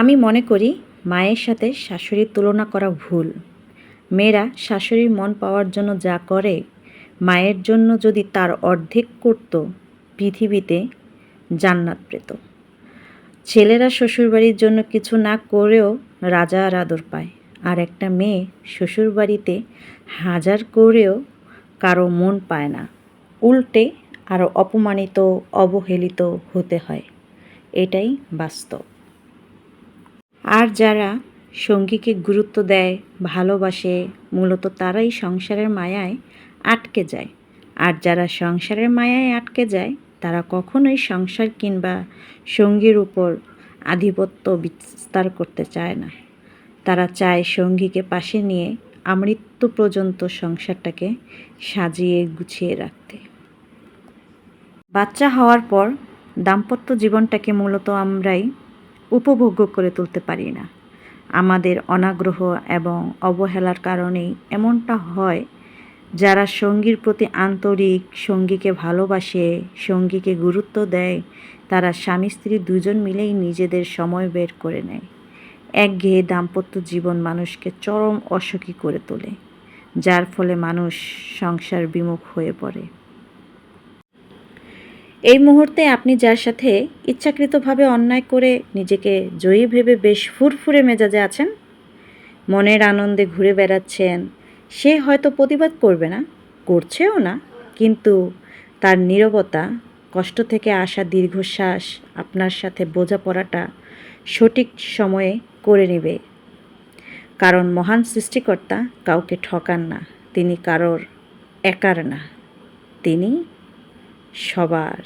আমি মনে করি মায়ের সাথে শাশুড়ির তুলনা করা ভুল। মেয়েরা শাশুড়ির মন পাওয়ার জন্য যা করে, মায়ের জন্য যদি তার অর্ধেক করত, পৃথিবীতে জান্নাত পেত। ছেলেরা শ্বশুরবাড়ির জন্য কিছু না করেও রাজার আদর পায়, আর একটা মেয়ে শ্বশুরবাড়িতে হাজার করেও কারো মন পায় না, উল্টে আরও অপমানিত, অবহেলিত হতে হয়। এটাই বাস্তব। আর যারা সঙ্গীকে গুরুত্ব দেয়, ভালোবাসে, মূলত তারাই সংসারের মায়ায় আটকে যায়। আর যারা সংসারের মায়ায় আটকে যায়, তারা কখনোই সংসার কিংবা সঙ্গীর উপর আধিপত্য বিস্তার করতে চায় না। তারা চায় সঙ্গীকে পাশে নিয়ে আমৃত্যু পর্যন্ত সংসারটাকে সাজিয়ে গুছিয়ে রাখতে। বাচ্চা হওয়ার পর দাম্পত্য জীবনটাকে মূলত আমরাই উপভোগ্য করে তুলতে পারি না। আমাদের অনাগ্রহ এবং অবহেলার কারণেই এমনটা হয়। যারা সঙ্গীর প্রতি আন্তরিক, সঙ্গীকে ভালোবাসে, সঙ্গীকে গুরুত্ব দেয়, তারা স্বামী স্ত্রী দুজন মিলেই নিজেদের সময় বের করে নেয়। একঘেয়ে দাম্পত্য জীবন মানুষকে চরম অসুখী করে তোলে, যার ফলে মানুষ সংসার বিমুখ হয়ে পড়ে। এই মুহূর্তে আপনি যার সাথে ইচ্ছাকৃতভাবে অন্যায় করে নিজেকে জয়ী ভেবে বেশ ফুরফুরে মেজাজে আছেন, মনের আনন্দে ঘুরে বেড়াচ্ছেন, সে হয়তো প্রতিবাদ করবে না, করছেও না, কিন্তু তার নীরবতা, কষ্ট থেকে আসা দীর্ঘশ্বাস আপনার সাথে বোঝাপড়াটা সঠিক সময়ে করে নেবে। কারণ মহান সৃষ্টিকর্তা কাউকে ঠকান না, তিনি কারোর একার না, তিনি সবার।